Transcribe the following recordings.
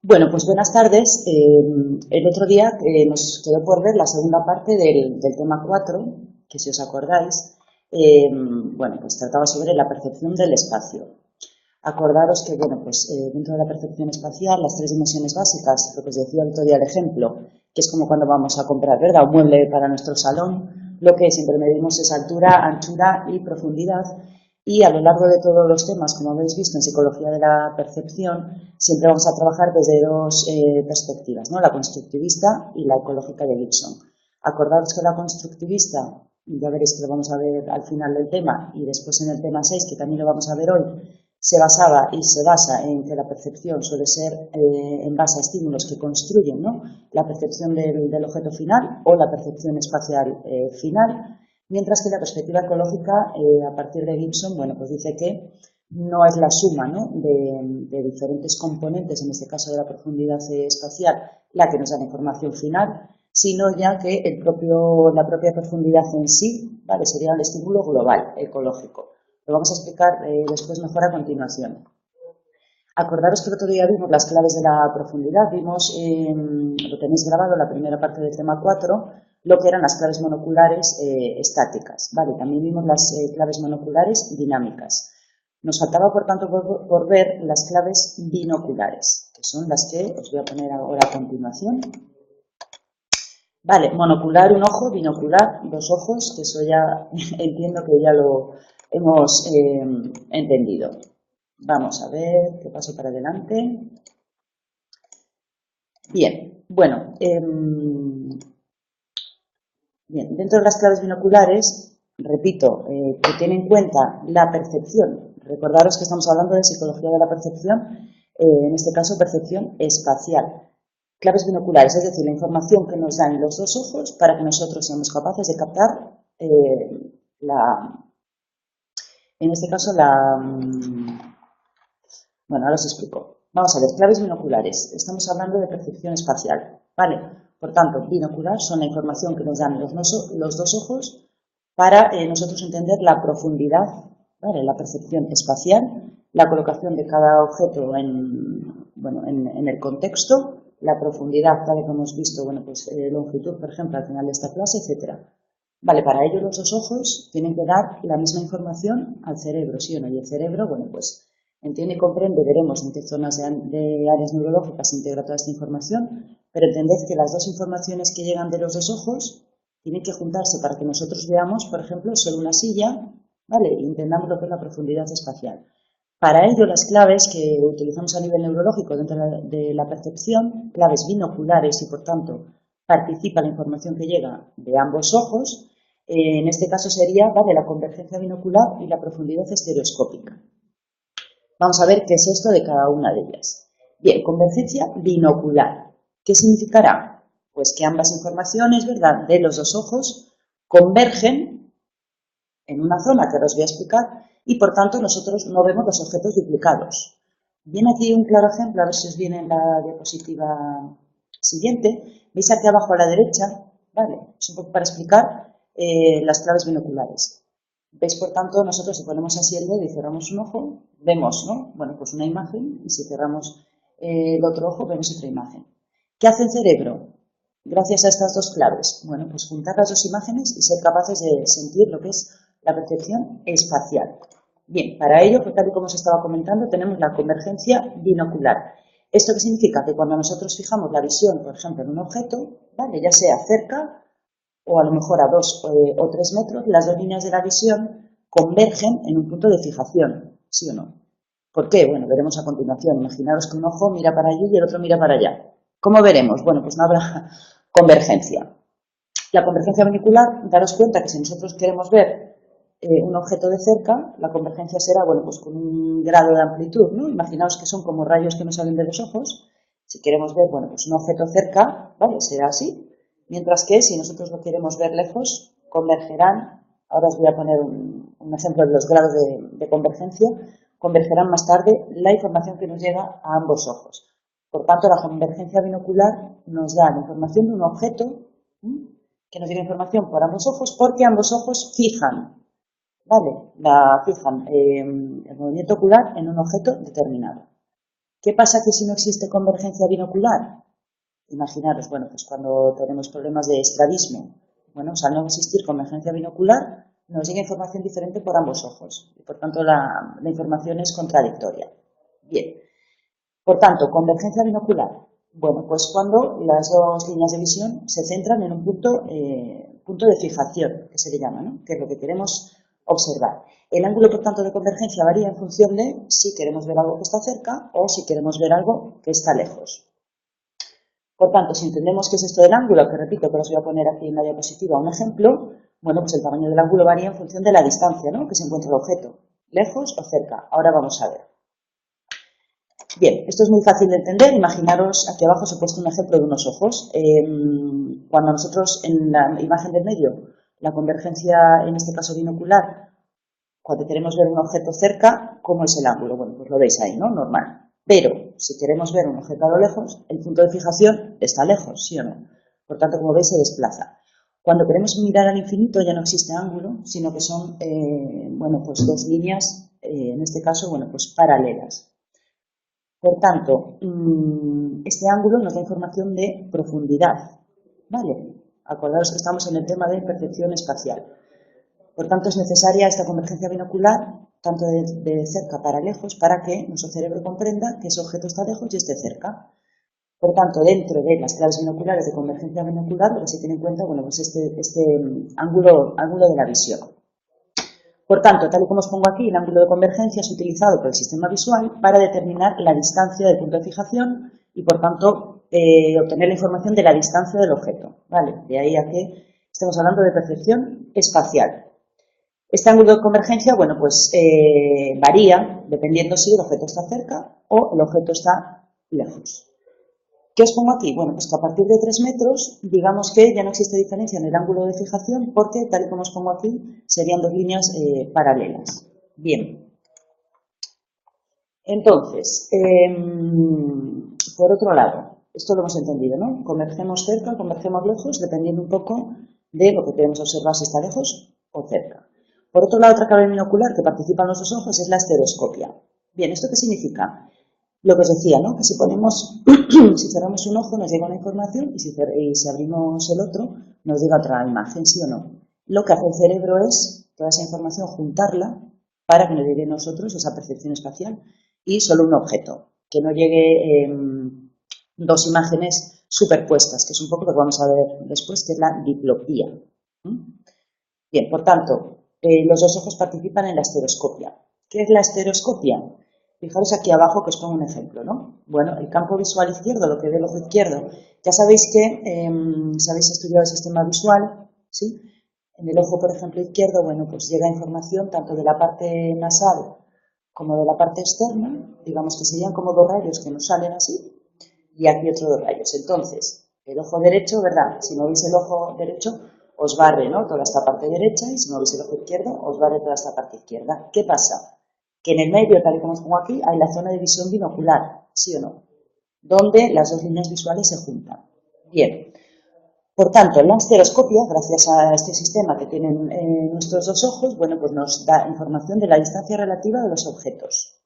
Bueno, pues buenas tardes. El otro día nos quedó por ver la segunda parte del tema 4, que si os acordáis, bueno, pues trataba sobre la percepción del espacio. Acordaros que, bueno, pues dentro de la percepción espacial, las tres dimensiones básicas, lo que os decía el otro día el ejemplo, que es como cuando vamos a comprar, ¿verdad?, un mueble para nuestro salón, lo que siempre medimos es altura, anchura y profundidad. Y a lo largo de todos los temas, como habéis visto en psicología de la percepción, siempre vamos a trabajar desde dos perspectivas, ¿no?, la constructivista y la ecológica de Gibson. Acordaros que la constructivista, ya veréis que lo vamos a ver al final del tema, y después en el tema 6, que también lo vamos a ver hoy, se basaba y se basa en que la percepción suele ser en base a estímulos que construyen, ¿no?, la percepción del objeto final o la percepción espacial final, mientras que la perspectiva ecológica, a partir de Gibson, bueno, pues dice que no es la suma, ¿no?, de diferentes componentes, en este caso de la profundidad espacial, la que nos da la información final, sino ya que la propia profundidad en sí, ¿vale?, sería el estímulo global, ecológico. Lo vamos a explicar después mejor a continuación. Acordaros que el otro día vimos las claves de la profundidad, vimos, lo tenéis grabado en la primera parte del tema 4, lo que eran las claves monoculares estáticas, ¿vale? También vimos las claves monoculares dinámicas. Nos faltaba, por tanto, por ver las claves binoculares, que son las que os voy a poner ahora a continuación. Vale, monocular un ojo, binocular dos ojos, que eso ya entiendo que ya lo hemos entendido. Vamos a ver qué paso para adelante. Bien, bueno, bien, dentro de las claves binoculares, repito, que tiene en cuenta la percepción. Recordaros que estamos hablando de psicología de la percepción, en este caso percepción espacial. Claves binoculares, es decir, la información que nos dan los dos ojos para que nosotros seamos capaces de captar en este caso bueno, ahora os explico. Vamos a ver, claves binoculares. Estamos hablando de percepción espacial, ¿vale? Por tanto, binocular son la información que nos dan los dos ojos para nosotros entender la profundidad, ¿vale?, la percepción espacial, la colocación de cada objeto en el contexto, la profundidad, tal y como hemos visto, bueno, pues longitud, por ejemplo, al final de esta clase, etcétera. Vale, para ello los dos ojos tienen que dar la misma información al cerebro, ¿sí o no? Y el cerebro, bueno, pues entiende y comprende, veremos en qué zonas de áreas neurológicas se integra toda esta información, pero entended que las dos informaciones que llegan de los dos ojos tienen que juntarse para que nosotros veamos, por ejemplo, solo una silla, ¿vale?, y entendamos lo que es la profundidad espacial. Para ello, las claves que utilizamos a nivel neurológico dentro de la percepción, claves binoculares y, por tanto, participa la información que llega de ambos ojos, en este caso sería, ¿vale?, la convergencia binocular y la profundidad estereoscópica. Vamos a ver qué es esto de cada una de ellas. Bien, convergencia binocular. ¿Qué significará? Pues que ambas informaciones, ¿verdad?, de los dos ojos convergen en una zona que os voy a explicar y, por tanto, nosotros no vemos los objetos duplicados. Viene aquí un claro ejemplo, a ver si os viene en la diapositiva siguiente. Veis aquí abajo a la derecha, ¿vale?, es un poco para explicar las claves binoculares. ¿Veis? Por tanto, nosotros si ponemos así el dedo y cerramos un ojo, vemos, ¿no?, bueno, pues una imagen, y si cerramos el otro ojo, vemos otra imagen. ¿Qué hace el cerebro gracias a estas dos claves? Bueno, pues juntar las dos imágenes y ser capaces de sentir lo que es la percepción espacial. Bien, para ello, pues tal y como os estaba comentando, tenemos la convergencia binocular. ¿Esto qué significa? Que cuando nosotros fijamos la visión, por ejemplo, en un objeto, ¿vale?, ya sea cerca o a lo mejor a 2 o 3 metros, las dos líneas de la visión convergen en un punto de fijación, ¿sí o no? ¿Por qué? Bueno, veremos a continuación. Imaginaros que un ojo mira para allí y el otro mira para allá. ¿Cómo veremos? Bueno, pues no habrá convergencia. La convergencia binocular, daros cuenta que si nosotros queremos ver un objeto de cerca, la convergencia será, bueno, pues con un grado de amplitud, ¿no? Imaginaos que son como rayos que nos salen de los ojos. Si queremos ver, bueno, pues un objeto cerca, ¿vale?, será así. Mientras que si nosotros lo queremos ver lejos, convergerán, ahora os voy a poner un ejemplo de los grados de convergencia, convergerán más tarde la información que nos llega a ambos ojos. Por tanto, la convergencia binocular nos da la información de un objeto que nos llega información por ambos ojos porque ambos ojos fijan, ¿vale?, fijan el movimiento ocular en un objeto determinado. ¿Qué pasa que si no existe convergencia binocular? Imaginaros, bueno, pues cuando tenemos problemas de estrabismo, bueno, pues al no existir convergencia binocular, nos llega información diferente por ambos ojos y por tanto la información es contradictoria. Bien, por tanto, convergencia binocular. Bueno, pues cuando las dos líneas de visión se centran en un punto de fijación, que se le llama, ¿no? Que es lo que queremos observar. El ángulo, por tanto, de convergencia varía en función de si queremos ver algo que está cerca o si queremos ver algo que está lejos. Por tanto, si entendemos qué es esto del ángulo, que repito que os voy a poner aquí en la diapositiva un ejemplo, bueno, pues el tamaño del ángulo varía en función de la distancia, ¿no?, que se encuentra el objeto, lejos o cerca. Ahora vamos a ver. Bien, esto es muy fácil de entender. Imaginaros, aquí abajo os he puesto un ejemplo de unos ojos. Cuando nosotros en la imagen del medio, la convergencia, en este caso binocular, cuando queremos ver un objeto cerca, ¿cómo es el ángulo? Bueno, pues lo veis ahí, ¿no? Normal. Pero, si queremos ver un objeto a lo lejos, el punto de fijación está lejos, ¿sí o no? Por tanto, como veis, se desplaza. Cuando queremos mirar al infinito ya no existe ángulo, sino que son, bueno, pues dos líneas, en este caso, bueno, pues paralelas. Por tanto, este ángulo nos da información de profundidad, ¿vale? Acordaros que estamos en el tema de percepción espacial. Por tanto, es necesaria esta convergencia binocular, tanto de cerca para lejos, para que nuestro cerebro comprenda que ese objeto está lejos y esté cerca. Por tanto, dentro de las claves binoculares de convergencia binocular, lo que se tiene en cuenta, bueno, pues este ángulo de la visión. Por tanto, tal y como os pongo aquí, el ángulo de convergencia es utilizado por el sistema visual para determinar la distancia del punto de fijación y, por tanto, obtener la información de la distancia del objeto, ¿vale? De ahí a que estamos hablando de percepción espacial. Este ángulo de convergencia, bueno, pues varía dependiendo si el objeto está cerca o el objeto está lejos. ¿Qué os pongo aquí? Bueno, pues que a partir de 3 metros, digamos que ya no existe diferencia en el ángulo de fijación porque, tal y como os pongo aquí, serían dos líneas paralelas. Bien. Entonces, por otro lado, esto lo hemos entendido, ¿no? Convergemos cerca, convergemos lejos, dependiendo un poco de lo que queremos observar, si está lejos o cerca. Por otro lado, otra clave binocular que participa en los dos ojos es la estereoscopia. Bien, ¿esto qué significa? Lo que os decía, ¿no? Que si ponemos, si cerramos un ojo nos llega una información y si abrimos el otro nos llega otra imagen, ¿sí o no? Lo que hace el cerebro es toda esa información juntarla para que nos llegue a nosotros esa percepción espacial y solo un objeto, que no llegue dos imágenes superpuestas, que es un poco lo que vamos a ver después, que es la diplopía. Bien, por tanto, los dos ojos participan en la estereoscopia. ¿Qué es la estereoscopia? Fijaros aquí abajo que os pongo un ejemplo, ¿no? Bueno, el campo visual izquierdo, lo que ve el ojo izquierdo, ya sabéis que, si habéis estudiado el sistema visual, ¿sí? En el ojo, por ejemplo, izquierdo, bueno, pues llega información tanto de la parte nasal como de la parte externa, digamos que serían como dos rayos que nos salen así, y aquí otros dos rayos. Entonces, el ojo derecho, ¿verdad? Si no veis el ojo derecho, os barre, ¿no?, toda esta parte derecha, y si no veis el ojo izquierdo, os barre toda esta parte izquierda. ¿Qué pasa? Que en el medio, tal y como os pongo aquí, hay la zona de visión binocular, ¿sí o no?, donde las dos líneas visuales se juntan. Bien, por tanto, la estereoscopia, gracias a este sistema que tienen nuestros dos ojos, bueno, pues nos da información de la distancia relativa de los objetos.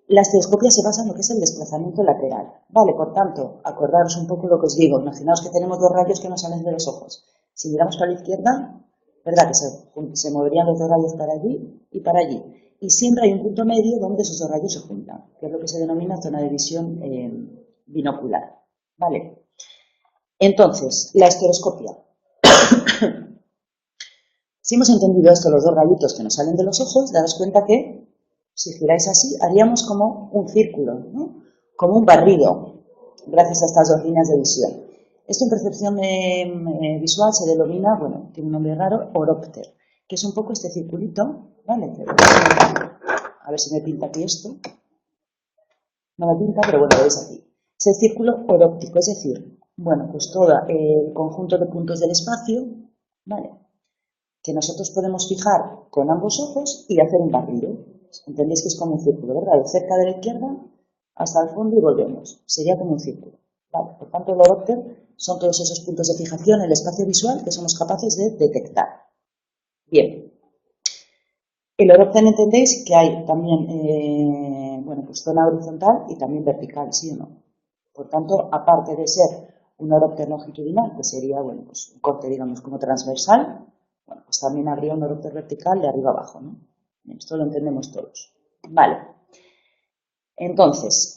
La estereoscopia se basa en lo que es el desplazamiento lateral, ¿vale? Por tanto, acordaros un poco lo que os digo, imaginaos que tenemos dos rayos que nos salen de los ojos. Si miramos para la izquierda, ¿verdad?, que se moverían los dos rayos para allí y para allí. Y siempre hay un punto medio donde esos dos rayos se juntan, que es lo que se denomina zona de visión binocular, ¿vale? Entonces, la estereoscopia. Si hemos entendido esto, los dos rayitos que nos salen de los ojos, daros cuenta que, si giráis así, haríamos como un círculo, ¿no?, como un barrido, gracias a estas dos líneas de visión. Esto en percepción visual se denomina, bueno, tiene un nombre raro, orópter, que es un poco este circulito, ¿vale? A ver si me pinta aquí esto. No me pinta, pero bueno, lo veis aquí. Es el círculo oróptico, es decir, bueno, pues todo el conjunto de puntos del espacio, ¿vale?, que nosotros podemos fijar con ambos ojos y hacer un barrido. Entendéis que es como un círculo, ¿verdad? De cerca de la izquierda hasta el fondo y volvemos. Sería como un círculo, ¿vale? Por tanto, el orópter son todos esos puntos de fijación en el espacio visual que somos capaces de detectar. Bien. El horóptero entendéis que hay también, bueno, pues zona horizontal y también vertical, ¿sí o no? Por tanto, aparte de ser un horóptero longitudinal, que sería, bueno, pues un corte, digamos, como transversal, bueno, pues también habría un horóptero vertical de arriba abajo, ¿no? Esto lo entendemos todos. Vale. Entonces,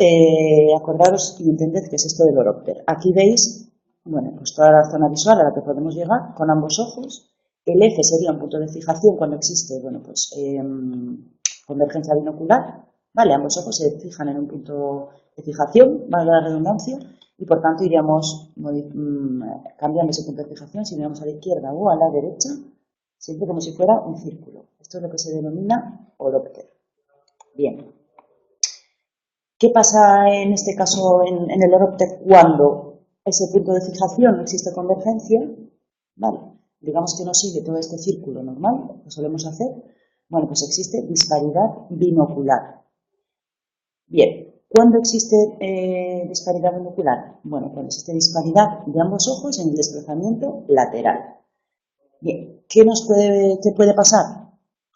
acordaros y entended qué es esto del horóptero. Aquí veis, bueno, pues toda la zona visual a la que podemos llegar con ambos ojos. El eje sería un punto de fijación cuando existe, bueno, pues convergencia binocular, ¿vale? Ambos ojos se fijan en un punto de fijación, valga la redundancia, y por tanto iríamos cambiando ese punto de fijación si miramos a la izquierda o a la derecha, siempre como si fuera un círculo. Esto es lo que se denomina horóptero. Bien. ¿Qué pasa en este caso en el horóptero cuando ese punto de fijación no existe convergencia? Vale, digamos que no sigue todo este círculo normal que solemos hacer. Bueno, pues existe disparidad binocular. Bien, ¿cuándo existe disparidad binocular? Bueno, cuando existe disparidad de ambos ojos en el desplazamiento lateral. Bien, ¿qué puede pasar?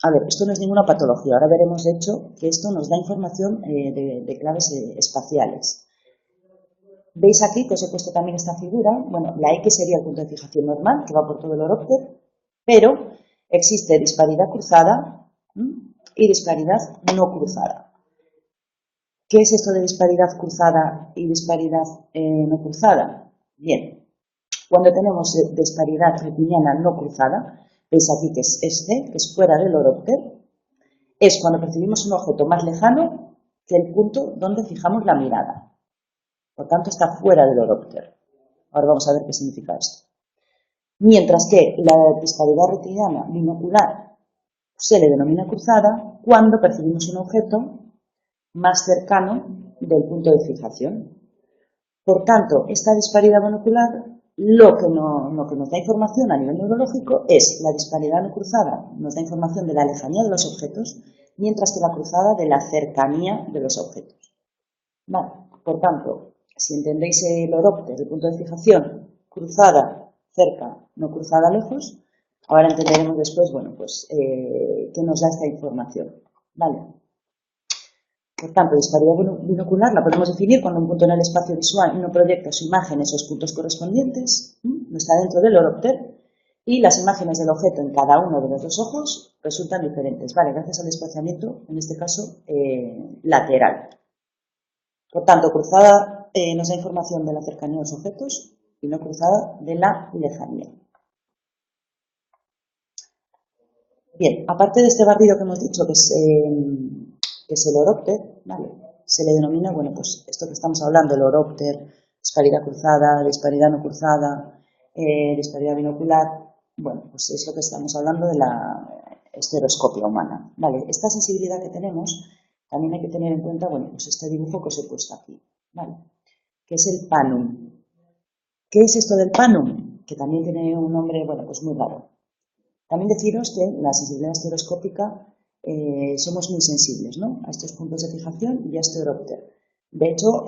A ver, esto no es ninguna patología. Ahora veremos, de hecho, que esto nos da información de claves espaciales. ¿Veis aquí que os he puesto también esta figura? Bueno, la X sería el punto de fijación normal, que va por todo el horóptero, pero existe disparidad cruzada y disparidad no cruzada. ¿Qué es esto de disparidad cruzada y disparidad no cruzada? Bien, cuando tenemos disparidad retiniana no cruzada, veis aquí que es este, que es fuera del horóptero, es cuando percibimos un objeto más lejano que el punto donde fijamos la mirada. Por tanto, está fuera del horóptero. Ahora vamos a ver qué significa esto. Mientras que la disparidad retiniana binocular se le denomina cruzada cuando percibimos un objeto más cercano del punto de fijación. Por tanto, esta disparidad binocular lo que nos da información a nivel neurológico es la disparidad no cruzada, nos da información de la lejanía de los objetos, mientras que la cruzada de la cercanía de los objetos. Vale, por tanto, si entendéis el horóptero, el punto de fijación, cruzada, cerca, no cruzada, lejos, ahora entenderemos después, bueno, pues, qué nos da esta información. Vale. Por tanto, disparidad binocular la podemos definir cuando un punto en el espacio visual no proyecta su imagen en esos puntos correspondientes, no está dentro del horóptero, y las imágenes del objeto en cada uno de los dos ojos resultan diferentes, ¿vale? Gracias al desplazamiento, en este caso, lateral. Por tanto, cruzada nos da información de la cercanía de los objetos y no cruzada de la lejanía. Bien, aparte de este barrido que hemos dicho que es el horóptero, ¿vale? Se le denomina, bueno, pues esto que estamos hablando, el horóptero, disparidad cruzada, disparidad no cruzada, disparidad binocular, bueno, pues es lo que estamos hablando de la estereoscopia humana, ¿vale? Esta sensibilidad que tenemos, también hay que tener en cuenta, bueno, pues este dibujo que os he puesto aquí, ¿vale? Que es el panum. ¿Qué es esto del panum? Que también tiene un nombre, bueno, pues muy raro. También deciros que la sensibilidad estereoscópica somos muy sensibles, ¿no?, a estos puntos de fijación y a este horóptero. De hecho,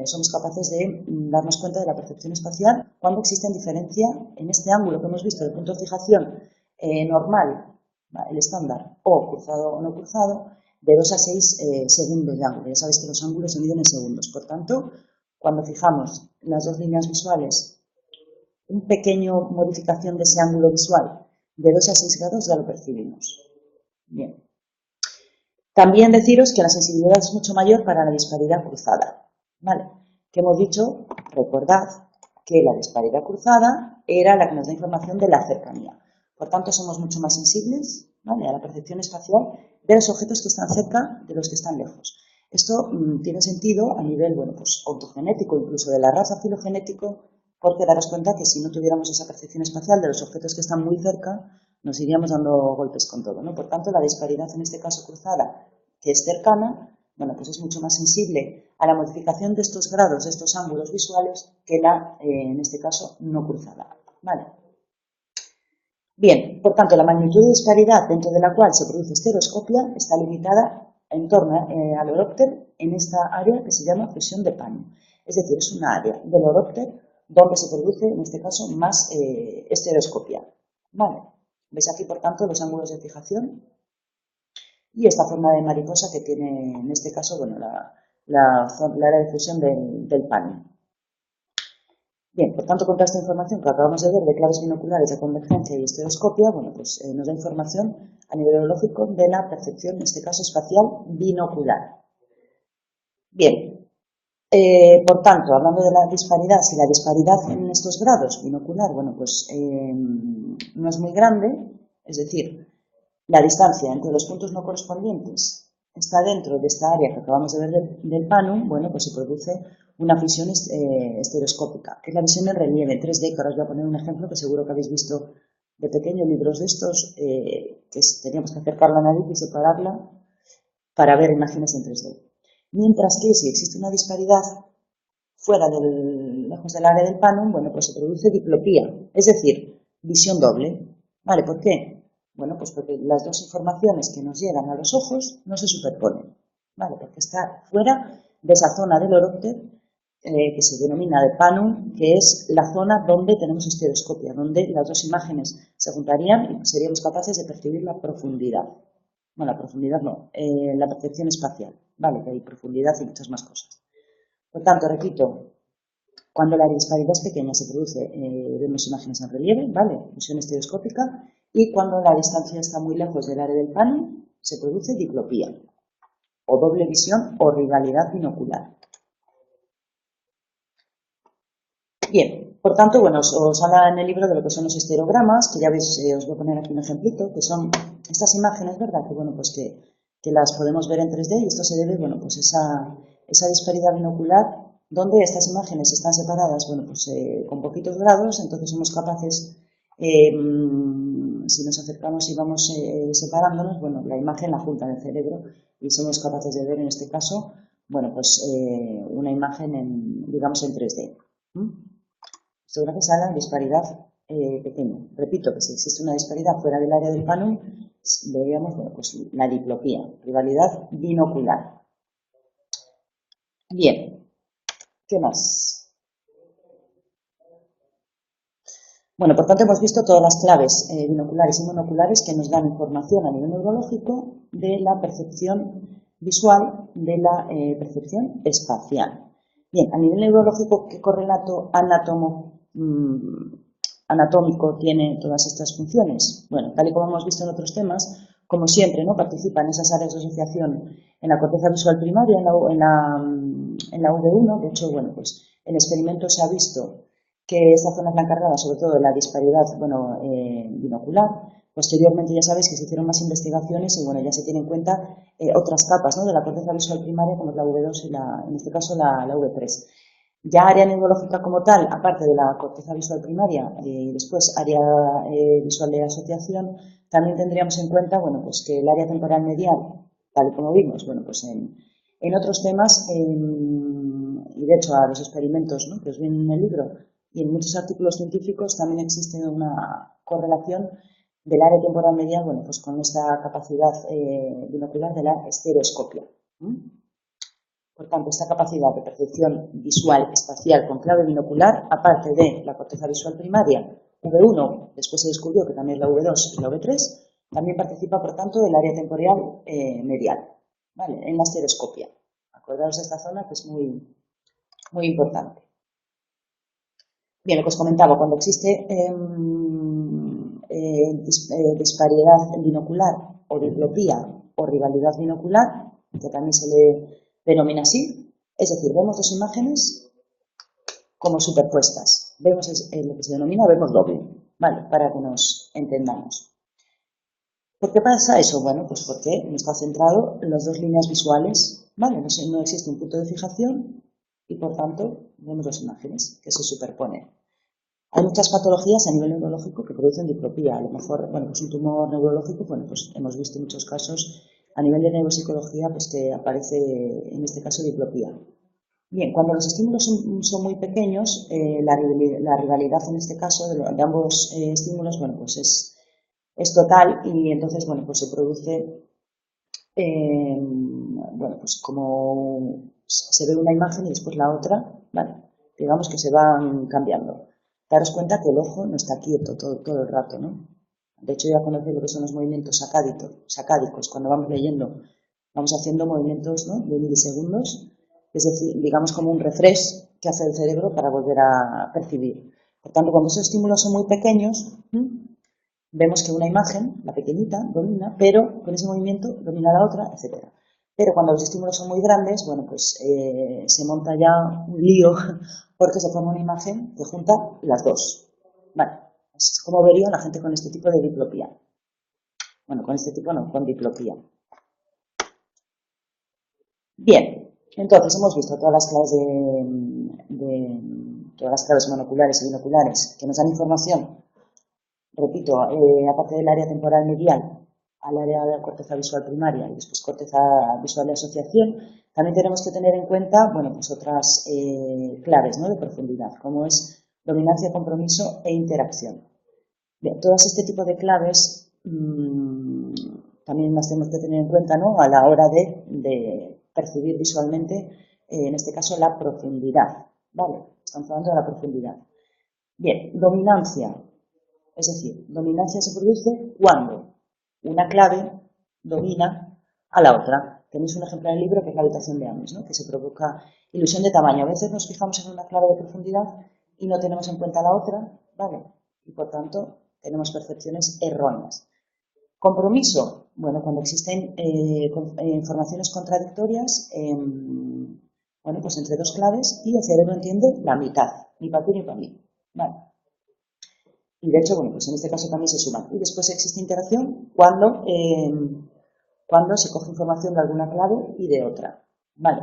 somos capaces de darnos cuenta de la percepción espacial cuando existe diferencia en este ángulo que hemos visto del punto de fijación normal, el estándar, o cruzado o no cruzado, de 2 a 6 segundos de ángulo. Ya sabéis que los ángulos se miden en segundos. Por tanto, cuando fijamos las dos líneas visuales, una pequeña modificación de ese ángulo visual de 2 a 6 grados ya lo percibimos. Bien. También deciros que la sensibilidad es mucho mayor para la disparidad cruzada. ¿Vale? Que hemos dicho, recordad, que la disparidad cruzada era la que nos da información de la cercanía. Por tanto, somos mucho más sensibles, ¿vale?, a la percepción espacial de los objetos que están cerca de los que están lejos. Esto tiene sentido a nivel, bueno, pues ontogenético, incluso de la raza filogenético, porque daros cuenta que si no tuviéramos esa percepción espacial de los objetos que están muy cerca, nos iríamos dando golpes con todo, ¿no? Por tanto, la disparidad, en este caso cruzada, que es cercana, bueno, pues es mucho más sensible a la modificación de estos grados, de estos ángulos visuales, que la, en este caso, no cruzada, ¿vale? Bien, por tanto, la magnitud de disparidad dentro de la cual se produce estereoscopia está limitada en torno al horóptero en esta área que se llama fusión de Panum. Es decir, es una área del horóptero donde se produce, en este caso, más estereoscopia. Vale. ¿Veis aquí, por tanto, los ángulos de fijación? y esta forma de mariposa que tiene, en este caso, bueno, la área de fusión del panel. Bien, por tanto, con toda esta información que acabamos de ver de claves binoculares de convergencia y estereoscopia, bueno, pues nos da información a nivel biológico de la percepción, en este caso espacial, binocular. Bien, por tanto, hablando de la disparidad, si la disparidad en estos grados binocular, bueno, pues no es muy grande, es decir, la distancia entre los puntos no correspondientes está dentro de esta área que acabamos de ver del panum, bueno, pues se produce una visión estereoscópica, que es la visión en relieve, en 3D, que ahora os voy a poner un ejemplo que seguro que habéis visto de pequeño, libros de estos, que teníamos que acercar la nariz y separarla para ver imágenes en 3D. Mientras que si existe una disparidad fuera lejos del área del panum, bueno, pues se produce diplopía, es decir, visión doble. ¿Vale? ¿Por qué? Bueno, pues porque las dos informaciones que nos llegan a los ojos no se superponen, ¿vale? Porque está fuera de esa zona del orópter que se denomina de panum, que es la zona donde tenemos estereoscopia, donde las dos imágenes se juntarían y seríamos capaces de percibir la profundidad. Bueno, la profundidad no, la percepción espacial, ¿vale? Que hay profundidad y muchas más cosas. Por tanto, repito, cuando la disparidad es pequeña se produce, vemos imágenes en relieve, ¿vale? Fusión estereoscópica, y cuando la distancia está muy lejos del área del panel, se produce diplopía, o doble visión o rivalidad binocular. Bien, por tanto, bueno, os habla en el libro de lo que son los estereogramas, que ya veis, os voy a poner aquí un ejemplito, que son estas imágenes, ¿verdad? Que, bueno, pues que las podemos ver en 3D, y esto se debe, bueno, pues esa disparidad binocular, donde estas imágenes están separadas, bueno, pues con poquitos grados, entonces somos capaces, si nos acercamos y vamos separándonos, bueno, la imagen la junta en el cerebro y somos capaces de ver en este caso, bueno, pues una imagen digamos en 3D. Esto gracias a la disparidad pequeña. Repito que si existe una disparidad fuera del área del panum, veríamos, bueno, pues la diplopía, rivalidad binocular. Bien, ¿qué más? Bueno, por tanto hemos visto todas las claves binoculares y monoculares que nos dan información a nivel neurológico de la percepción visual, de la percepción espacial. Bien, a nivel neurológico, ¿qué correlato anatómico tiene todas estas funciones? Bueno, tal y como hemos visto en otros temas, como siempre, ¿no? Participa en esas áreas de asociación en la corteza visual primaria, en la V1. De hecho, bueno, pues en experimentos se ha visto que esta zona es la encargada sobre todo de la disparidad, bueno, binocular. Posteriormente ya sabéis que se hicieron más investigaciones y bueno, ya se tienen en cuenta otras capas, ¿no? De la corteza visual primaria, como es la V2 y en este caso la V3. Ya área neurológica como tal, aparte de la corteza visual primaria y después área visual de asociación, también tendríamos en cuenta, bueno, pues que el área temporal medial, tal y como vimos, bueno, pues en otros temas, y de hecho a los experimentos, ¿no? Que os vienen en el libro, y en muchos artículos científicos también existe una correlación del área temporal medial, bueno, pues con esta capacidad binocular de la estereoscopia. Por tanto, esta capacidad de percepción visual espacial con clave binocular, aparte de la corteza visual primaria, V1, después se descubrió que también la V2 y la V3, también participa, por tanto, del área temporal medial, ¿vale? En la estereoscopia. Acordaos de esta zona que es muy, muy importante. Bien, lo que os comentaba, cuando existe disparidad binocular o diplopía o rivalidad binocular, que también se le denomina así, es decir, vemos dos imágenes como superpuestas. Vemos lo que se denomina vemos doble, ¿vale? Para que nos entendamos. ¿Por qué pasa eso? Bueno, pues porque no está centrado en las dos líneas visuales, ¿vale? No existe un punto de fijación y por tanto vemos dos imágenes que se superponen. Hay muchas patologías a nivel neurológico que producen diplopía. A lo mejor, bueno, pues un tumor neurológico, bueno, pues hemos visto muchos casos a nivel de neuropsicología, pues que aparece en este caso diplopía. Bien, cuando los estímulos son muy pequeños, la rivalidad en este caso de ambos estímulos, bueno, pues es total y entonces, bueno, pues se produce, bueno, pues como se ve una imagen y después la otra, ¿vale? Digamos que se van cambiando. Daros cuenta que el ojo no está quieto todo el rato, ¿no? De hecho, ya conocéis lo que son los movimientos sacádicos. Cuando vamos leyendo, vamos haciendo movimientos, ¿no?, de milisegundos, es decir, digamos como un refresh que hace el cerebro para volver a percibir. Por tanto, cuando esos estímulos son muy pequeños, vemos que una imagen, la pequeñita, domina, pero con ese movimiento domina la otra, etc. Pero cuando los estímulos son muy grandes, bueno, pues se monta ya un lío porque se forma una imagen que junta las dos. Vale, es como vería la gente con este tipo de diplopía. Bueno, con este tipo no, con diplopía. Bien, entonces hemos visto todas las claves todas las claves monoculares y binoculares que nos dan información, repito, aparte del área temporal medial, al área de la corteza visual primaria y después corteza visual de asociación, también tenemos que tener en cuenta, bueno, pues otras claves, ¿no?, de profundidad, como es dominancia, compromiso e interacción. Bien, todas este tipo de claves también las tenemos que tener en cuenta, ¿no?, a la hora de percibir visualmente, en este caso, la profundidad. ¿Vale? Estamos hablando de la profundidad. Bien, dominancia. Es decir, dominancia se produce cuando una clave domina a la otra. Tenéis un ejemplo en el libro que es la habitación de Ames, ¿no?, que se provoca ilusión de tamaño. A veces nos fijamos en una clave de profundidad y no tenemos en cuenta la otra, ¿vale? Y por tanto tenemos percepciones erróneas. Compromiso. Bueno, cuando existen informaciones contradictorias, bueno, pues entre dos claves y el cerebro entiende la mitad, ni para ti ni para mí. ¿Vale? Y de hecho, bueno, pues en este caso también se suman. Y después existe interacción cuando se coge información de alguna clave y de otra. ¿Vale?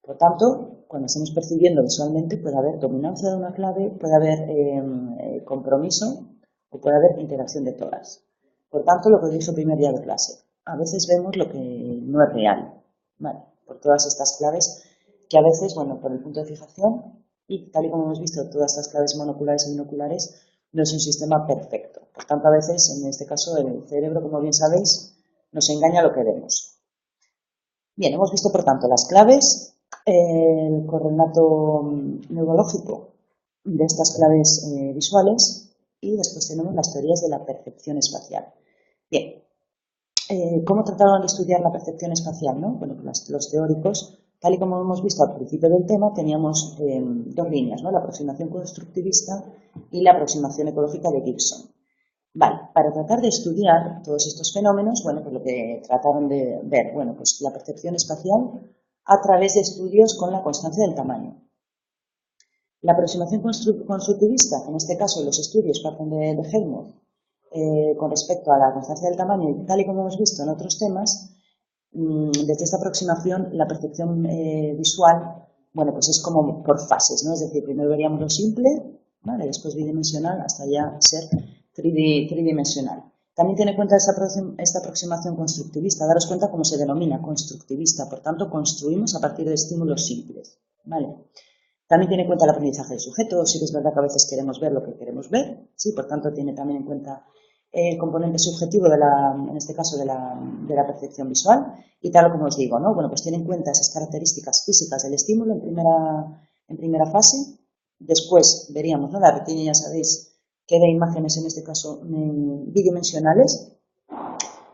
Por tanto, cuando estamos percibiendo visualmente puede haber dominancia de una clave, puede haber compromiso o puede haber interacción de todas. Por tanto, lo que dije el primer día de clase, a veces vemos lo que no es real, ¿vale?, por todas estas claves que a veces, bueno, por el punto de fijación y tal y como hemos visto, todas estas claves monoculares y binoculares no es un sistema perfecto. Por tanto, a veces, en este caso, el cerebro, como bien sabéis, nos engaña lo que vemos. Bien, hemos visto, por tanto, las claves, el correlato neurológico de estas claves visuales y después tenemos las teorías de la percepción espacial. Bien, ¿cómo trataron de estudiar la percepción espacial, no? Bueno, pues los teóricos, tal y como hemos visto al principio del tema, teníamos dos líneas, ¿no?, la aproximación constructivista y la aproximación ecológica de Gibson. Vale, para tratar de estudiar todos estos fenómenos, bueno, pues lo que trataron de ver, bueno, pues la percepción espacial a través de estudios con la constancia del tamaño. La aproximación constructivista, en este caso los estudios parten de Helmholtz, con respecto a la constancia del tamaño, y tal y como hemos visto en otros temas, desde esta aproximación la percepción visual, bueno, pues es como por fases, ¿no? Es decir, primero veríamos lo simple, ¿vale?, después bidimensional, hasta ya ser tridimensional. También tiene en cuenta esta aproximación constructivista. Daros cuenta cómo se denomina constructivista, por tanto, construimos a partir de estímulos simples, ¿vale? También tiene en cuenta el aprendizaje del sujeto. Sí que es verdad que a veces queremos ver lo que queremos ver, sí, por tanto tiene también en cuenta el componente subjetivo en este caso de la percepción visual, y tal como os digo, ¿no? Bueno, pues tiene en cuenta esas características físicas del estímulo en primera fase. Después veríamos, ¿no?, la retina, ya sabéis que de imágenes, en este caso bidimensionales,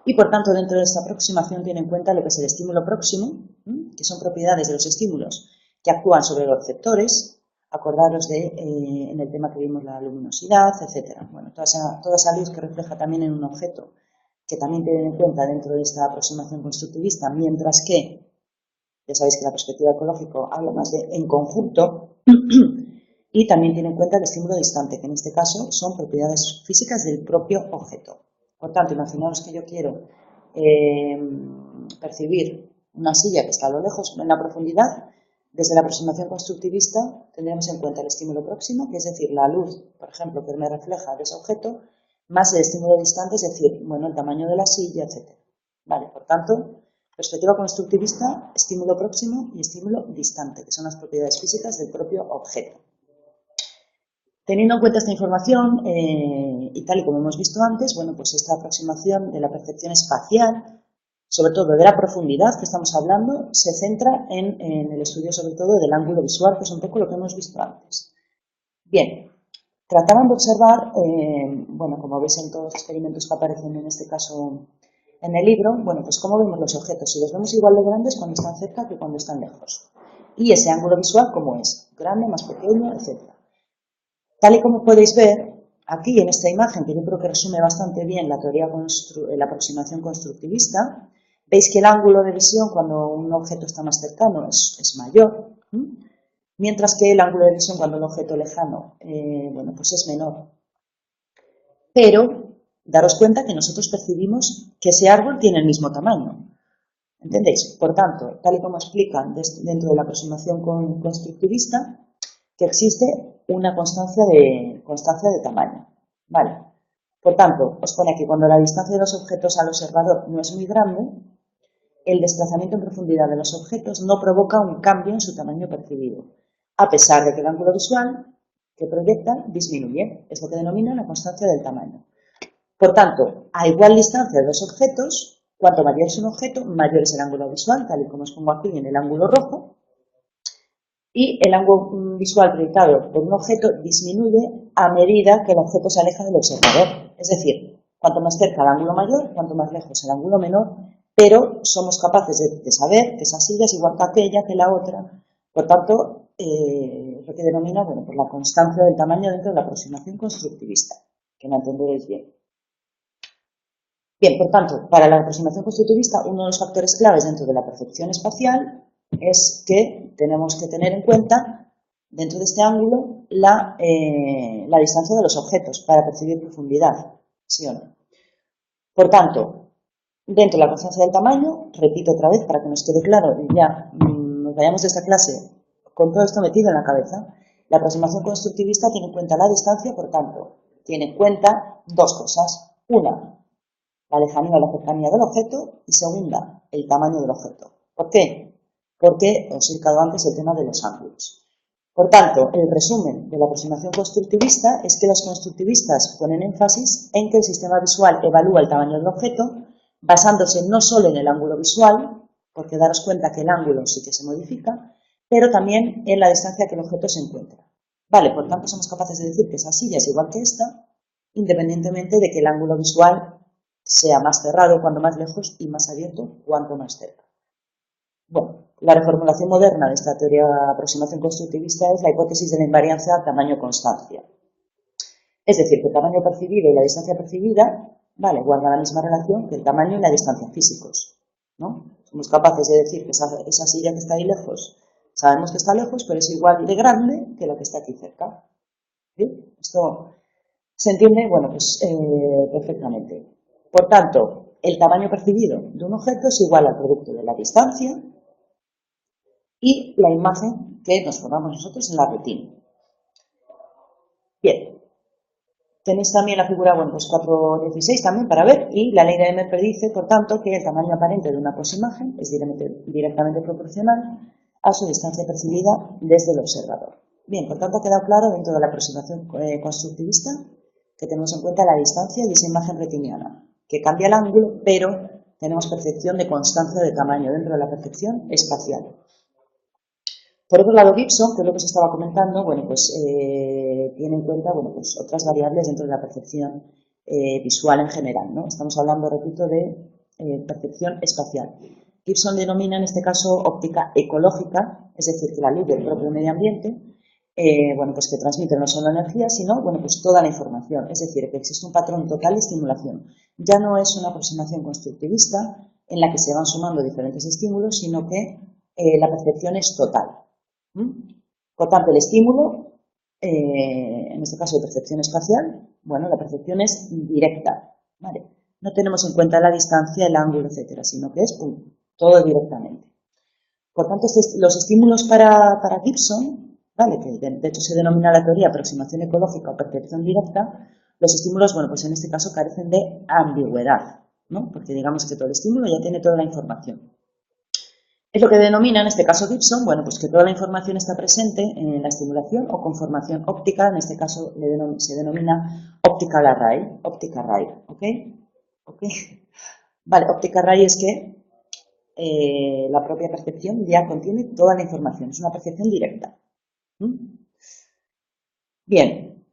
y por tanto dentro de esta aproximación tiene en cuenta lo que es el estímulo próximo, que son propiedades de los estímulos que actúan sobre los receptores. Acordaros en el tema que vimos, la luminosidad, etcétera. Bueno, toda esa luz que refleja también en un objeto, que también tiene en cuenta dentro de esta aproximación constructivista, mientras que, ya sabéis que la perspectiva ecológica habla más de en conjunto, y también tiene en cuenta el estímulo distante, que en este caso son propiedades físicas del propio objeto. Por tanto, imaginaos que yo quiero percibir una silla que está a lo lejos, en la profundidad. Desde la aproximación constructivista tendremos en cuenta el estímulo próximo, que es decir, la luz, por ejemplo, que me refleja de ese objeto, más el estímulo distante, es decir, bueno, el tamaño de la silla, etc. Vale, por tanto, perspectiva constructivista, estímulo próximo y estímulo distante, que son las propiedades físicas del propio objeto. Teniendo en cuenta esta información, y tal y como hemos visto antes, bueno, pues esta aproximación de la percepción espacial, sobre todo de la profundidad que estamos hablando, se centra en el estudio sobre todo del ángulo visual, que es un poco lo que hemos visto antes. Bien, trataban de observar, bueno, como veis en todos los experimentos que aparecen en este caso en el libro, bueno, pues cómo vemos los objetos, si los vemos igual de grandes cuando están cerca que cuando están lejos. Y ese ángulo visual, ¿cómo es? Grande, más pequeño, etc. Tal y como podéis ver, aquí en esta imagen, que yo creo que resume bastante bien la teoría la aproximación constructivista, veis que el ángulo de visión cuando un objeto está más cercano es mayor, mientras que el ángulo de visión cuando un objeto lejano, bueno, pues es menor. Pero daros cuenta que nosotros percibimos que ese árbol tiene el mismo tamaño. ¿Entendéis? Por tanto, tal y como explican dentro de la aproximación constructivista, que existe una constancia de tamaño. ¿Vale? Por tanto, os pone aquí, cuando la distancia de los objetos al observador no es muy grande, el desplazamiento en profundidad de los objetos no provoca un cambio en su tamaño percibido, a pesar de que el ángulo visual que proyectan disminuye. Es lo que denomina la constancia del tamaño. Por tanto, a igual distancia de los objetos, cuanto mayor es un objeto, mayor es el ángulo visual, tal y como os pongo aquí en el ángulo rojo, y el ángulo visual proyectado por un objeto disminuye a medida que el objeto se aleja del observador. Es decir, cuanto más cerca el ángulo mayor, cuanto más lejos el ángulo menor, pero somos capaces de saber que esa silla es igual que aquella, que la otra. Por tanto, lo que denomina, bueno, pues la constancia del tamaño dentro de la aproximación constructivista, que me entenderéis bien. Bien, por tanto, para la aproximación constructivista, uno de los factores claves dentro de la percepción espacial es que tenemos que tener en cuenta, dentro de este ángulo, la distancia de los objetos para percibir profundidad, ¿sí o no? Por tanto, dentro de la constancia del tamaño, repito otra vez para que nos quede claro y ya nos vayamos de esta clase con todo esto metido en la cabeza, la aproximación constructivista tiene en cuenta la distancia, por tanto, tiene en cuenta dos cosas. Una, la lejanía o la cercanía del objeto, y segunda, el tamaño del objeto. ¿Por qué? Porque os he indicado antes el tema de los ángulos. Por tanto, el resumen de la aproximación constructivista es que los constructivistas ponen énfasis en que el sistema visual evalúa el tamaño del objeto basándose no solo en el ángulo visual, porque daros cuenta que el ángulo sí que se modifica, pero también en la distancia que el objeto se encuentra. Vale, por tanto somos capaces de decir que esa silla es igual que esta, independientemente de que el ángulo visual sea más cerrado cuanto más lejos y más abierto cuanto más cerca. Bueno, la reformulación moderna de esta teoría de aproximación constructivista es la hipótesis de la invariancia tamaño-constancia. Es decir, que el tamaño percibido y la distancia percibida, vale, guardan la misma relación que el tamaño y la distancia físicos, ¿no? Somos capaces de decir que esa silla que está ahí lejos, sabemos que está lejos, pero es igual de grande que la que está aquí cerca. ¿Sí? Esto se entiende, bueno, pues perfectamente. Por tanto, el tamaño percibido de un objeto es igual al producto de la distancia y la imagen que nos formamos nosotros en la retina. Bien, tenéis también la figura, bueno, pues 4.16 también para ver, y la ley de M predice, por tanto, que el tamaño aparente de una imagen es directamente proporcional a su distancia percibida desde el observador. Bien, por tanto, ha quedado claro dentro de la aproximación constructivista que tenemos en cuenta la distancia de esa imagen retiniana, que cambia el ángulo, pero tenemos percepción de constancia de tamaño dentro de la percepción espacial. Por otro lado, Gibson, que es lo que os estaba comentando, bueno, pues tiene en cuenta, bueno, pues otras variables dentro de la percepción visual en general, ¿no? Estamos hablando, repito, de percepción espacial. Gibson denomina en este caso óptica ecológica, es decir, que la luz del propio medio ambiente, bueno, pues que transmite no solo energía, sino, bueno, pues toda la información, es decir, que existe un patrón total de estimulación. Ya no es una aproximación constructivista en la que se van sumando diferentes estímulos, sino que la percepción es total. Por tanto, el estímulo, en este caso de percepción espacial, bueno, la percepción es directa, ¿vale? No tenemos en cuenta la distancia, el ángulo, etcétera, sino que es todo directamente. Por tanto, los estímulos para Gibson, ¿vale? Que de hecho se denomina la teoría aproximación ecológica o percepción directa, los estímulos, bueno, pues en este caso carecen de ambigüedad, ¿no? Porque digamos que todo el estímulo ya tiene toda la información. Es lo que denomina en este caso Gibson, bueno, pues que toda la información está presente en la estimulación o conformación óptica, en este caso se denomina optical array, ¿ok? ¿Ok? Vale, optical array es que la propia percepción ya contiene toda la información, es una percepción directa. Bien,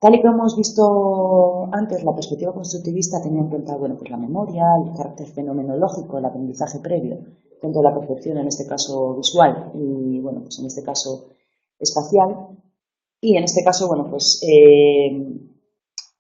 Tal y como hemos visto antes, la perspectiva constructivista tenía en cuenta, bueno, pues la memoria, el carácter fenomenológico, el aprendizaje previo, dentro de la percepción, en este caso visual, y bueno, pues en este caso espacial. Y en este caso, bueno, pues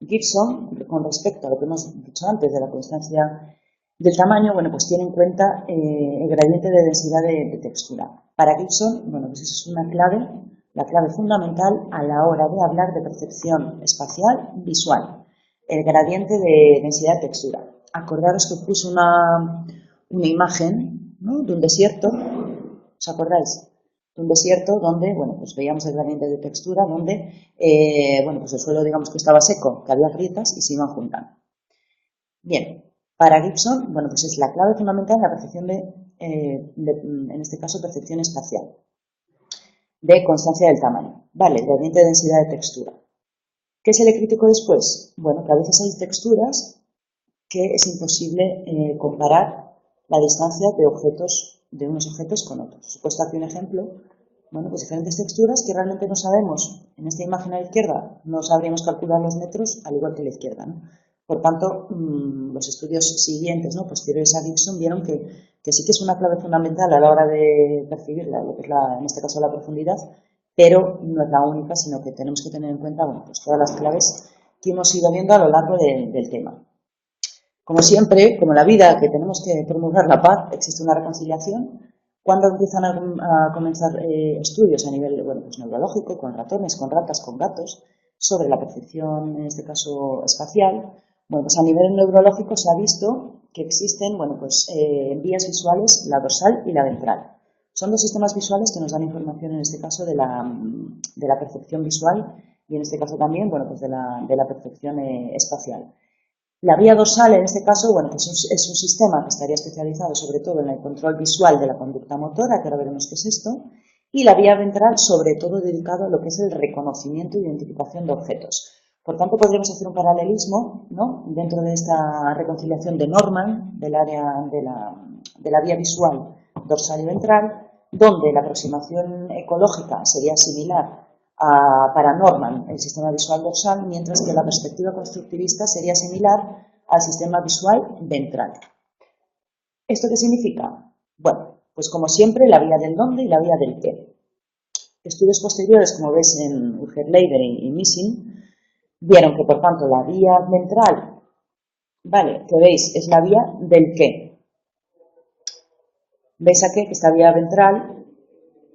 Gibson, con respecto a lo que hemos dicho antes de la constancia del tamaño, bueno, pues tiene en cuenta el gradiente de densidad de textura. Para Gibson, bueno, pues esa es una clave, la clave fundamental a la hora de hablar de percepción espacial visual, el gradiente de densidad de textura. Acordaros que puse una imagen, ¿no?, de un desierto, ¿os acordáis? De un desierto donde, bueno, pues veíamos el gradiente de textura, donde, bueno, pues el suelo, digamos que estaba seco, que había grietas y se iban juntando. Bien, para Gibson, bueno, pues es la clave fundamental en la percepción en este caso, percepción espacial, de constancia del tamaño. Vale, gradiente de densidad de textura. ¿Qué se le criticó después? Bueno, que a veces hay texturas que es imposible comparar la distancia de unos objetos con otros. Os he puesto aquí un ejemplo, bueno, pues diferentes texturas que realmente no sabemos. En esta imagen a la izquierda no sabríamos calcular los metros, al igual que a la izquierda, ¿no? Por tanto, los estudios siguientes, ¿no?, posteriores a Gibson, vieron que sí que es una clave fundamental a la hora de percibir lo que es en este caso la profundidad, pero no es la única, sino que tenemos que tener en cuenta, bueno, pues todas las claves que hemos ido viendo a lo largo del tema. Como siempre, como en la vida, que tenemos que promulgar la paz, existe una reconciliación. Cuando empiezan a comenzar estudios a nivel, bueno, pues neurológico, con ratones, con ratas, con gatos, sobre la percepción, en este caso espacial, bueno, pues a nivel neurológico se ha visto que existen, bueno, pues vías visuales, la dorsal y la ventral. Son dos sistemas visuales que nos dan información, en este caso, de la percepción visual y, en este caso también, bueno, pues de la percepción espacial. La vía dorsal, en este caso, bueno, pues es un sistema que estaría especializado sobre todo en el control visual de la conducta motora, que ahora veremos qué es esto, y la vía ventral, sobre todo dedicado a lo que es el reconocimiento e identificación de objetos. Por tanto, podríamos hacer un paralelismo, ¿no?, dentro de esta reconciliación de Norman, del área de la vía visual dorsal y ventral, donde la aproximación ecológica sería similar para Norman el sistema visual dorsal, mientras que la perspectiva constructivista sería similar al sistema visual ventral. ¿Esto qué significa? Bueno, pues como siempre, la vía del dónde y la vía del qué. Estudios posteriores, como veis en Urger-Leider y Missing, vieron que, por tanto, la vía ventral, vale, que veis, es la vía del qué. ¿Veis aquí que esta vía ventral,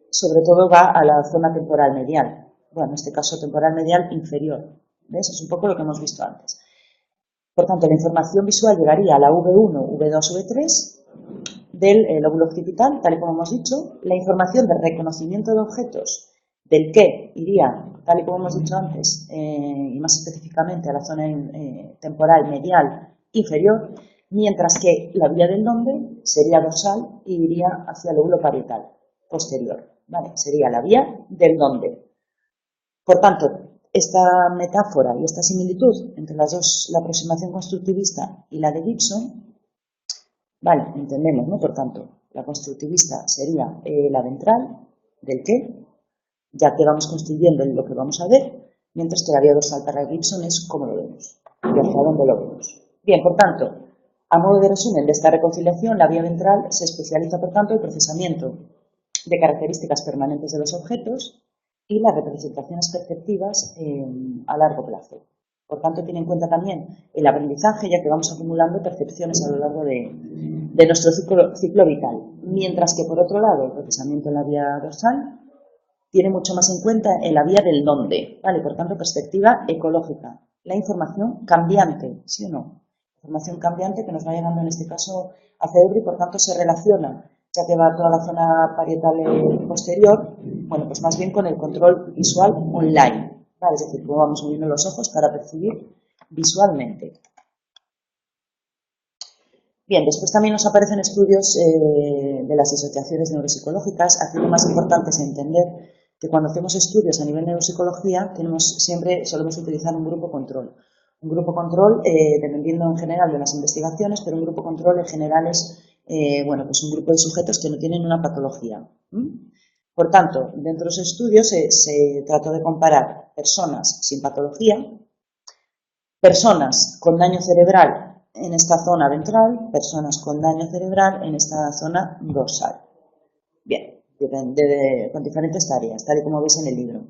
sobre todo, va a la zona temporal medial? Bueno, en este caso temporal medial inferior. ¿Ves? Es un poco lo que hemos visto antes. Por tanto, la información visual llegaría a la V1, V2, V3 del lóbulo occipital, tal y como hemos dicho. La información de reconocimiento de objetos del qué iría, tal y como hemos dicho antes, y más específicamente a la zona temporal medial inferior, mientras que la vía del dónde sería dorsal y iría hacia el lóbulo parietal posterior. ¿Vale? Sería la vía del dónde. Por tanto, esta metáfora y esta similitud entre las dos, la aproximación constructivista y la de Gibson, vale, entendemos, ¿no? Por tanto, la constructivista sería la ventral del qué, ya que vamos construyendo lo que vamos a ver, mientras que la vía dorsal para Gibson es cómo lo vemos y hacia dónde lo vemos. Bien, por tanto, a modo de resumen de esta reconciliación, la vía ventral se especializa, por tanto, en el procesamiento de características permanentes de los objetos y las representaciones perceptivas a largo plazo. Por tanto, tiene en cuenta también el aprendizaje, ya que vamos acumulando percepciones a lo largo de nuestro ciclo vital. Mientras que, por otro lado, el procesamiento en la vía dorsal tiene mucho más en cuenta en la vía del dónde, ¿vale? Por tanto, perspectiva ecológica. La información cambiante, ¿sí o no? Información cambiante que nos va llegando, en este caso, al cerebro y, por tanto, se relaciona, ya que va toda la zona parietal posterior, bueno, pues más bien con el control visual online, ¿vale? Es decir, cómo vamos moviendo los ojos para percibir visualmente. Bien, después también nos aparecen estudios de las asociaciones neuropsicológicas. Aquí lo más importante es entender que cuando hacemos estudios a nivel neuropsicología siempre solemos utilizar un grupo control. Un grupo control, dependiendo en general de las investigaciones, pero un grupo control en general es bueno, pues un grupo de sujetos que no tienen una patología. Por tanto, dentro de los estudios se trató de comparar personas sin patología, personas con daño cerebral en esta zona ventral, personas con daño cerebral en esta zona dorsal. Bien, con diferentes tareas, tal y como veis en el libro.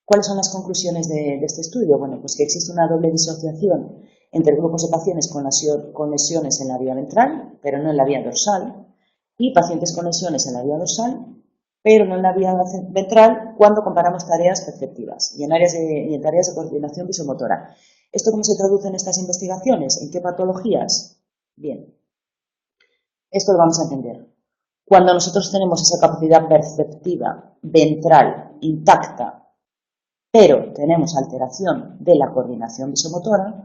¿Cuáles son las conclusiones de este estudio? Bueno, pues que existe una doble disociación entre grupos de pacientes con lesiones en la vía ventral, pero no en la vía dorsal, y pacientes con lesiones en la vía dorsal, pero no en la vía ventral, cuando comparamos tareas perceptivas y en tareas de coordinación visomotora. ¿Esto cómo se traduce en estas investigaciones? ¿En qué patologías? Bien, esto lo vamos a entender. Cuando nosotros tenemos esa capacidad perceptiva ventral intacta, pero tenemos alteración de la coordinación visomotora,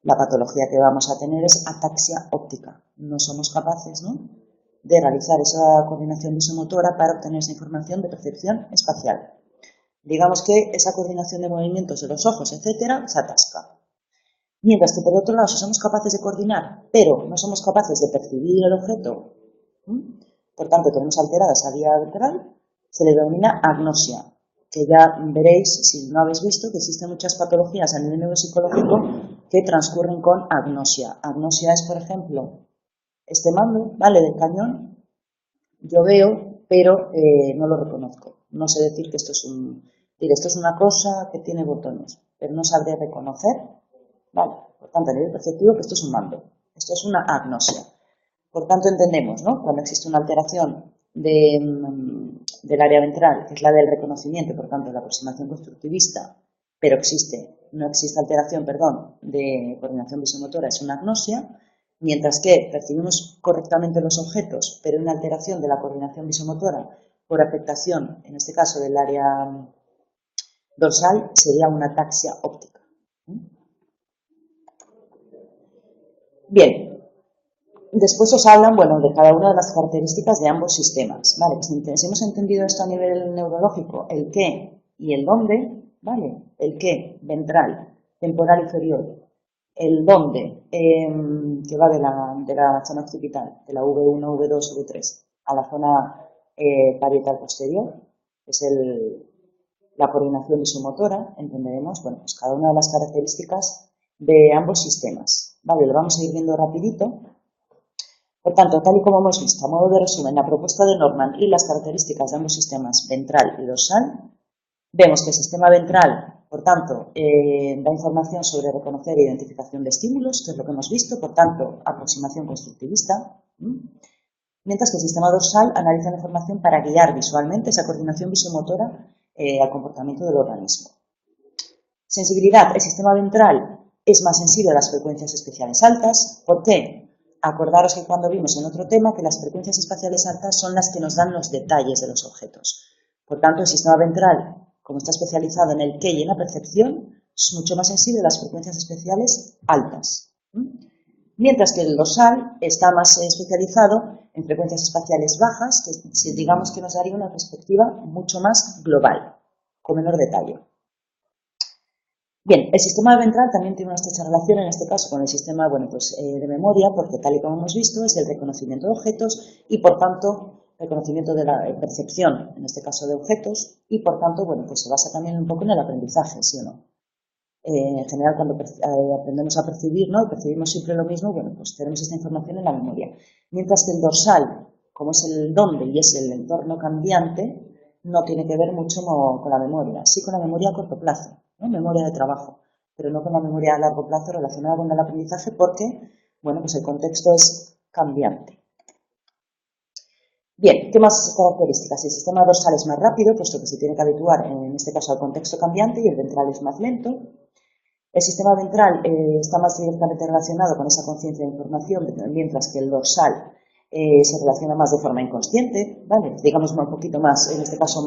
la patología que vamos a tener es ataxia óptica. No somos capaces, ¿no?, de realizar esa coordinación visomotora para obtener esa información de percepción espacial. Digamos que esa coordinación de movimientos de los ojos, etcétera, se atasca. Mientras que, por otro lado, si somos capaces de coordinar, pero no somos capaces de percibir el objeto, por tanto, tenemos alterada esa vía ventral, se le denomina agnosia, que ya veréis, si no habéis visto, que existen muchas patologías a nivel neuropsicológico que transcurren con agnosia. Agnosia es, por ejemplo, este mando, ¿vale?, del cañón, yo veo, pero no lo reconozco. No sé decir que esto es una cosa que tiene botones, pero no sabré reconocer, ¿vale? Por tanto, a nivel perceptivo, que esto es un mando. Esto es una agnosia. Por tanto, entendemos, ¿no?, cuando existe una alteración del área ventral, que es la del reconocimiento, por tanto, de la aproximación constructivista, pero no existe alteración, de coordinación visomotora, es una agnosia. Mientras que percibimos correctamente los objetos, pero una alteración de la coordinación visomotora por afectación, en este caso del área dorsal, sería una ataxia óptica. Bien, después os hablan, bueno, de cada una de las características de ambos sistemas, ¿vale? Si hemos entendido esto a nivel neurológico, el qué y el dónde, ¿vale? El qué, ventral, temporal inferior. El dónde, que va de la zona occipital, de la V1, V2, V3, a la zona parietal posterior, es la coordinación visomotora, entenderemos, bueno, pues cada una de las características de ambos sistemas, ¿vale? Lo vamos a ir viendo rapidito. Por tanto, tal y como hemos visto, a modo de resumen, la propuesta de Norman y las características de ambos sistemas, ventral y dorsal, vemos que el sistema ventral, por tanto, da información sobre reconocer e identificación de estímulos, que es lo que hemos visto, por tanto, aproximación constructivista, mientras que el sistema dorsal analiza la información para guiar visualmente esa coordinación visomotora al comportamiento del organismo. Sensibilidad. El sistema ventral es más sensible a las frecuencias espaciales altas. ¿Por qué? Acordaros que cuando vimos en otro tema que las frecuencias espaciales altas son las que nos dan los detalles de los objetos. Por tanto, el sistema ventral, como está especializado en el qué y en la percepción, es mucho más sensible a las frecuencias espaciales altas. Mientras que el dorsal está más especializado en frecuencias espaciales bajas, que digamos que nos daría una perspectiva mucho más global, con menor detalle. Bien, el sistema ventral también tiene una estrecha relación, en este caso, con el sistema de memoria, porque tal y como hemos visto, es el reconocimiento de objetos y, por tanto, reconocimiento de la percepción, en este caso de objetos, y, por tanto, se basa también un poco en el aprendizaje, ¿sí o no? En general, cuando aprendemos a percibir, ¿no?, y percibimos siempre lo mismo, tenemos esta información en la memoria. Mientras que el dorsal, como es el dónde y es el entorno cambiante, no tiene que ver mucho con la memoria, sí con la memoria a corto plazo, ¿no?, memoria de trabajo, pero no con la memoria a largo plazo relacionada con el aprendizaje porque, el contexto es cambiante. Bien, ¿qué más características? El sistema dorsal es más rápido, puesto que se tiene que habituar, en este caso, al contexto cambiante, y el ventral es más lento. El sistema ventral está más directamente relacionado con esa conciencia de información, mientras que el dorsal se relaciona más de forma inconsciente, ¿vale? Digamos un poquito más, en este caso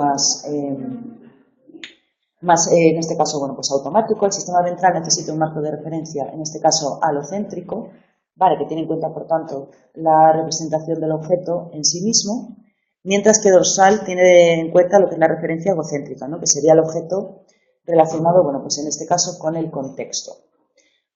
automático. El sistema ventral necesita un marco de referencia, en este caso alocéntrico, ¿vale?, que tiene en cuenta, por tanto, la representación del objeto en sí mismo, mientras que dorsal tiene en cuenta lo que es la referencia egocéntrica, ¿no?, que sería el objeto relacionado, en este caso, con el contexto.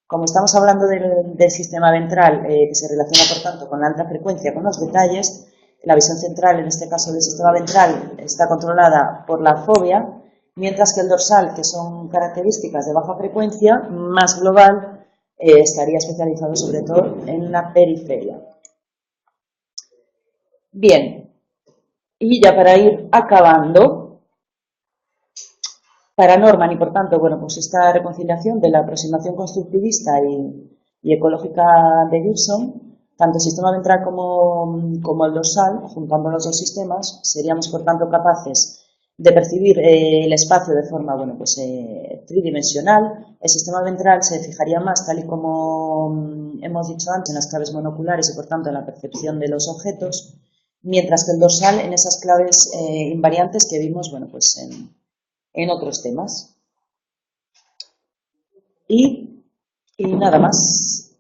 Como estamos hablando del sistema ventral, que se relaciona, por tanto, con la alta frecuencia, con los detalles, la visión central, en este caso del sistema ventral, está controlada por la fobia, Mientras que el dorsal, que son características de baja frecuencia, más global, estaría especializado sobre todo en la periferia. Bien, y ya para ir acabando, para Norman y por tanto, bueno, pues esta reconciliación de la aproximación constructivista y ecológica de Gibson, tanto el sistema ventral como el dorsal, juntando los dos sistemas, seríamos por tanto capaces de percibir el espacio de forma, bueno, pues tridimensional. El sistema ventral se fijaría más, tal y como hemos dicho antes, en las claves monoculares y por tanto en la percepción de los objetos, mientras que el dorsal en esas claves invariantes que vimos, bueno, pues en otros temas. Y nada más.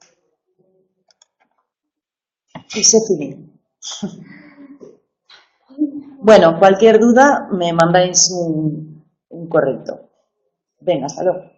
Y se finí. Bueno, cualquier duda me mandáis un correo. Venga, hasta luego.